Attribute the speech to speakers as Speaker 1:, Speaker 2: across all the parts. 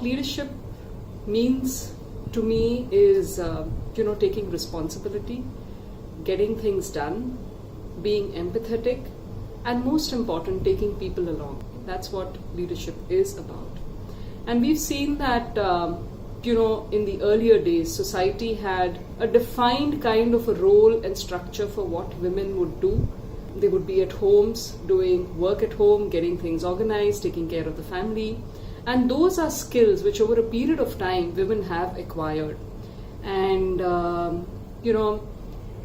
Speaker 1: leadership means to me is, taking responsibility, getting things done, being empathetic, and most important, taking people along. That's what leadership is about. And we've seen that, in the earlier days, society had a defined kind of a role and structure for what women would do. They would be at homes, doing work at home, getting things organized, taking care of the family. And those are skills which over a period of time women have acquired. And,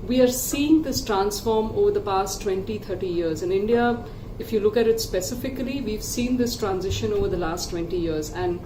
Speaker 1: we are seeing this transform over the past 20, 30 years. In India, if you look at it specifically, we've seen this transition over the last 20 years. And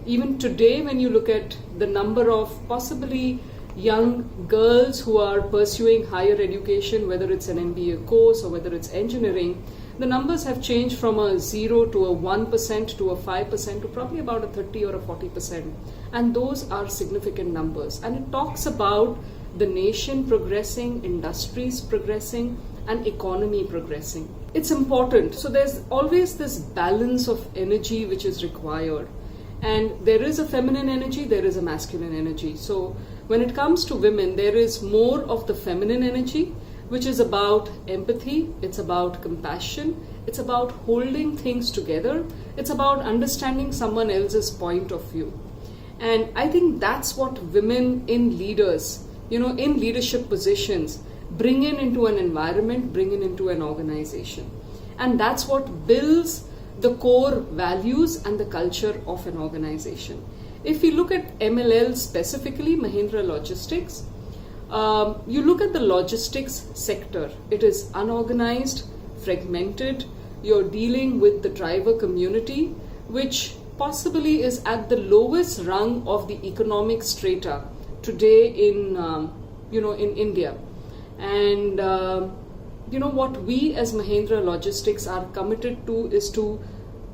Speaker 1: even today, when you look at the number of possibly young girls who are pursuing higher education, whether it's an MBA course or whether it's engineering, the numbers have changed from a 0 to a 1% to a 5% to probably about a 30 or a 40%. And those are significant numbers. And it talks about the nation progressing, industries progressing, and economy progressing. It's important. So there's always this balance of energy which is required. And there is a feminine energy, there is a masculine energy. So when it comes to women, there is more of the feminine energy, which is about empathy, it's about compassion, it's about holding things together, it's about understanding someone else's point of view. And I think that's what women in in leadership positions, bring into an environment, bring into an organization. And that's what builds the core values and the culture of an organization. If you look at MLL specifically, Mahindra Logistics, you look at the logistics sector, it is unorganized, fragmented, you're dealing with the driver community, which possibly is at the lowest rung of the economic strata today in India. And what we as Mahindra Logistics are committed to is to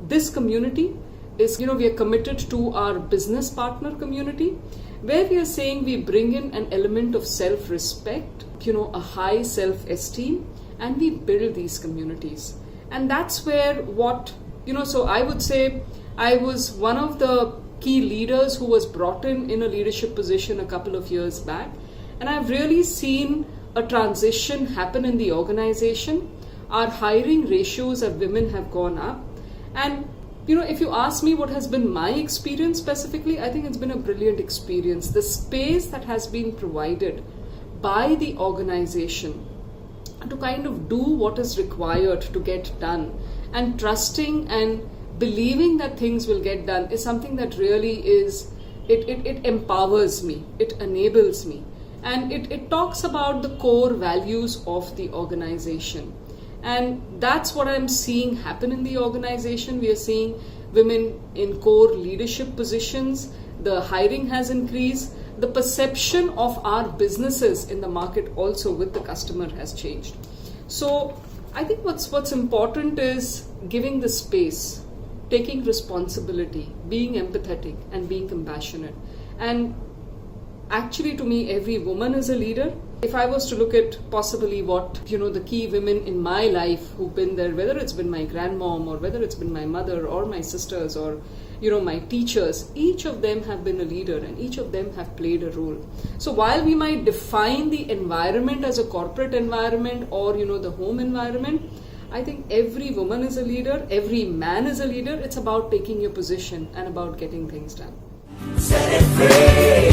Speaker 1: this community is, we are committed to our business partner community, where we are saying we bring in an element of self-respect, a high self-esteem, and we build these communities. And that's where so I would say I was one of the key leaders who was brought in a leadership position a couple of years back. And I've really seen a transition happen in the organization. Our hiring ratios of women have gone up. And, if you ask me what has been my experience specifically, I think it's been a brilliant experience. The space that has been provided by the organization to kind of do what is required to get done, and trusting and believing that things will get done is something that really is, it empowers me, it enables me. And it talks about the core values of the organization. And that's what I'm seeing happen in the organization. We are seeing women in core leadership positions. The hiring has increased. The perception of our businesses in the market also with the customer has changed. So I think what's important is giving the space, taking responsibility, being empathetic, and being compassionate. And actually, to me, every woman is a leader. If I was to look at possibly what, the key women in my life who've been there, whether it's been my grandmom or whether it's been my mother or my sisters or, my teachers, each of them have been a leader and each of them have played a role. So while we might define the environment as a corporate environment or, the home environment, I think every woman is a leader, every man is a leader. It's about taking your position and about getting things done. Set it free.